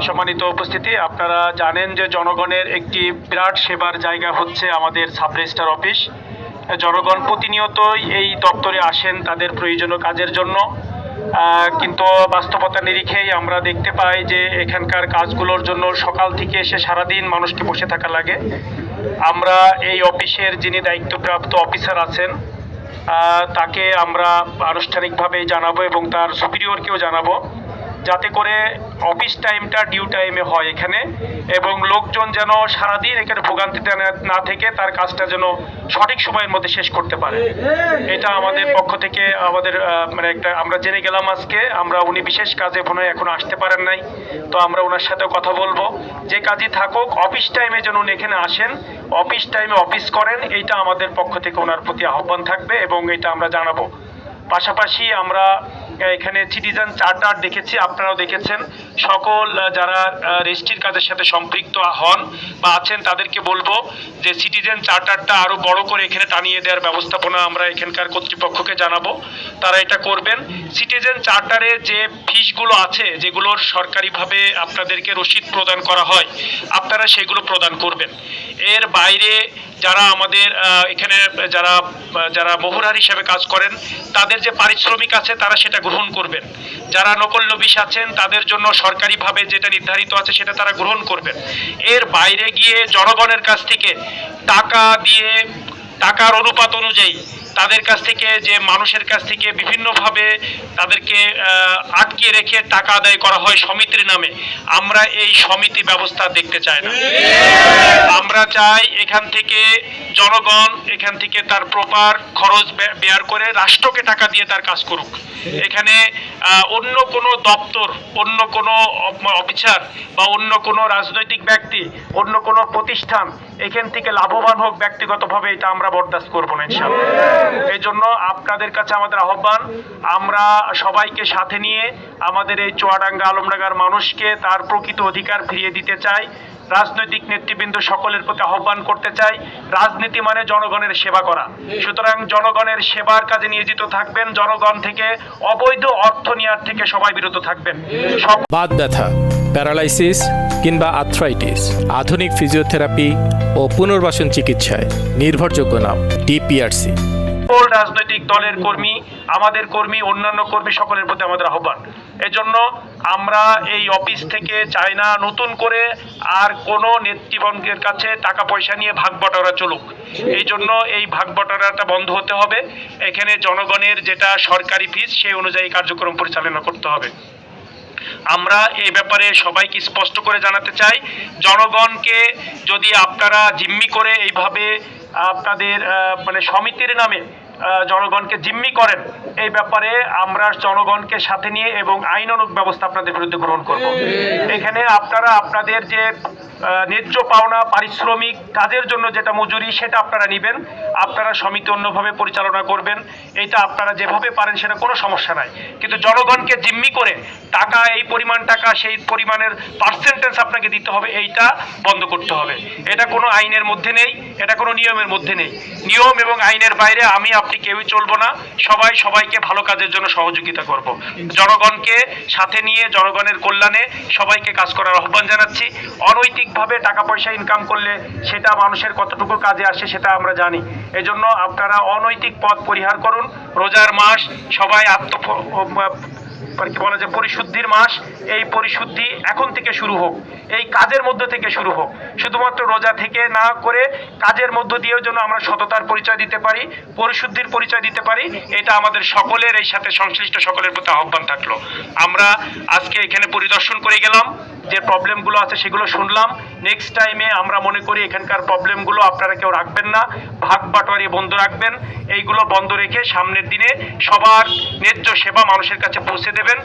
সম্মানিত উপস্থিতি, আপনারা জানেন যে জনগণের একটি বিরাট সেবার জায়গা হচ্ছে আমাদের সাব রেজিস্ট্রার অফিস। জনগণ প্রতিনিয়তই এই দপ্তরে আসেন তাদের প্রয়োজনীয় কাজের জন্য, কিন্তু বাস্তবতা নিরিখেই আমরা দেখতে পাই যে এখানকার কাজগুলোর জন্য সকাল থেকে এসে সারাদিন মানুষকে বসে থাকা লাগে। আমরা এই অফিসের যিনি দায়িত্বপ্রাপ্ত অফিসার আছেন তাকে আমরা আনুষ্ঠানিকভাবে জানাবো এবং তার সুপিরিয়রকেও জানাবো, যাতে করে অফিস টাইমটা ডিউ টাইমে হয় এখানে, এবং লোকজন যেন সারাদিন এখানে ভোগান্তিতে না থেকে তার কাজটা যেন সঠিক সময়ের মধ্যে শেষ করতে পারে। এটা আমাদের পক্ষ থেকে আমাদের আমরা জেনে গেলাম আজকে। উনি বিশেষ কাজে মনে হয় এখনো আসতে পারেন নাই, তো আমরা ওনার সাথে কথা বলবো। যে কাজই থাকুক অফিস টাইমে যেন উনি এখানে আসেন, অফিস টাইমে অফিস করেন, এইটা আমাদের পক্ষ থেকে ওনার প্রতি আহ্বান থাকবে এবং এটা আমরা জানাবো। পাশাপাশি আমরা এখানে সিটিজেন চার্টার দেখেছি, আপনারাও দেখেছেন। সকল যারা রেজিস্ট্রির কাজের সাথে সম্পৃক্ত হন বা আছেন তাদেরকে বলবো যে সিটিজেন চার্টারটা আরও বড় করে এখানে টানিয়ে দেওয়ার ব্যবস্থাপনা আমরা এখানকার কর্তৃপক্ষকে জানাবো, তারা এটা করবেন। সিটিজেন চার্টারে যে ফিসগুলো আছে, যেগুলোর সরকারিভাবে আপনাদেরকে রসিদ প্রদান করা হয়, আপনারা সেগুলো প্রদান করবেন। এর বাইরে যারা আমাদের এখানে যারা মহুরার হিসেবে কাজ করেন তাদের যে পারিশ্রমিক আছে তারা সেটা গ্রহণ করবেন। যারা নকল নবিশ আছেন তাদের জন্য সরকারিভাবে যেটা নির্ধারিত আছে সেটা তারা গ্রহণ করবেন। এর বাইরে গিয়ে জনগণের কাছ থেকে টাকা দিয়ে, টাকার অনুপাত অনুযায়ী তাদের কাছ থেকে, যে মানুষের কাছ থেকে বিভিন্নভাবে তাদেরকে আটকে রেখে টাকা আদায় করা হয় সমিতির নামে, আমরা এই সমিতি ব্যবস্থা দেখতে চাই না। আমরা চাই এখান থেকে জনগণ এখান থেকে তার প্রপার খরচ বেয়ার করে রাষ্ট্রকে টাকা দিয়ে তার কাজ করুক। এখানে অন্য কোনো দপ্তর, অন্য কোনো অফিসার বা অন্য কোনো রাজনৈতিক ব্যক্তি, অন্য কোনো প্রতিষ্ঠান এখান থেকে লাভবান হোক ব্যক্তিগতভাবে, এটা আমরা বরদাস্ত করবো না ইনশাআল্লাহ। এই জন্য আপনাদের কাছে আমাদের আহ্বান, আমরা সবাইকে সাথে নিয়ে আমাদের এই চুয়াডাঙ্গা আলমডাঙ্গার মানুষকে তার প্রকৃত অধিকার ফিরিয়ে দিতে চাই। রাজনৈতিক নেতৃবৃন্দ সকলের প্রতি আহ্বান করতে চাই, রাজনীতি মানে জনগণের সেবা করা। সুতরাং জনগণের সেবার কাজে নিয়োজিত থাকবেন, জনগণ থেকে অবৈধ অর্থ নেওয়ার থেকে সবাই বিরত থাকবেন। বাত ব্যথা, প্যারালাইসিস কিংবা আর্থ্রাইটিস, আধুনিক ফিজিওথেরাপি ও পুনর্বাসন চিকিৎসায় নির্ভরযোগ্য নাম ডিপিআরসি। রাজনৈতিক দলের কর্মী, আমাদের কর্মী, অন্যান্য কর্মী সকলের প্রতি আমাদের আহ্বান। এজন্য আমরা এই অফিস থেকে চাই না নতুন করে আর কোনো নেতৃবর্গের কাছে টাকা পয়সা নিয়ে ভাগ বটারা চলুক। এই জন্য এই ভাগ বটারাটা বন্ধ হতে হবে। এখানে জনগণের যেটা সরকারি ফিস সেই অনুযায়ী কার্যক্রম পরিচালনা করতে হবে। আমরা এই ব্যাপারে সবাইকে স্পষ্ট করে জানাতে চাই, জনগণকে যদি আপনারা জিম্মি করে এইভাবে আপনাদের সমিতির নামে জনগণকে জিম্মি করেন, এই ব্যাপারে আমরা জনগণকে সাথে নিয়ে এবং আইনানুগ ব্যবস্থা আপনাদের বিরুদ্ধে গ্রহণ করব। এখানে আপনারা আপনাদের যে ন্যায্য পাওনা পারিশ্রমিক, কাজের জন্য যেটা মজুরি, সেটা আপনারা নেবেন, আপনারা সমিতি অন্যভাবে পরিচালনা করবেন। এটা আপনারা যেভাবে পারেন সেটা কোনো সমস্যা নাই, কিন্তু জনগণকে জিম্মি করে টাকা, এই পরিমাণ টাকা সেই পরিমাণের পার্সেন্টেজ আপনাকে দিতে হবে, এইটা বন্ধ করতে হবে। এটা কোনো আইনের মধ্যে নেই, এটা কোনো নিয়মের মধ্যে নেই। নিয়ম এবং আইনের বাইরে আমি আপনি কেউই চলবো না। সবাই সবাইকে ভালো কাজের জন্য সহযোগিতা করব। জনগণকে সাথে নিয়ে জনগণের কল্যাণে সবাইকে কাজ করার আহ্বান জানাচ্ছি। অনৈতিকভাবে টাকা পয়সা ইনকাম করলে সেটা মানুষের কতটুকু কাজে আসে সেটা আমরা জানি। এজন্য আপনারা অনৈতিক পথ পরিহার করুন। রোজার মাস, সবাই পরিশুদ্ধির মাস, এই পরিশুদ্ধি এখন থেকে শুরু হোক, এই কাজের মধ্য থেকে শুরু হোক। শুধুমাত্র রোজা থেকে না করে কাজের মধ্য দিয়েও যেন আমরা সততার পরিচয় দিতে পারি, পরিশুদ্ধির পরিচয় দিতে পারি। এটা আমাদের সকলের, এই সাথে সংশ্লিষ্ট সকলের প্রতি আহ্বান থাকলো। আমরা আজকে এখানে পরিদর্শন করে গেলাম, যে প্রবলেমগুলো আছে সেগুলো শুনলাম। নেক্সট টাইমে আমরা মনে করি এখানকার প্রবলেমগুলো আপনারা কেউ রাখবেন না, ভাগ বাটোয়ারি বন্ধ রাখবেন। এইগুলো বন্ধ রেখে সামনের দিনে সবার ন্যায্য সেবা মানুষের কাছে পৌঁছে দেবেন।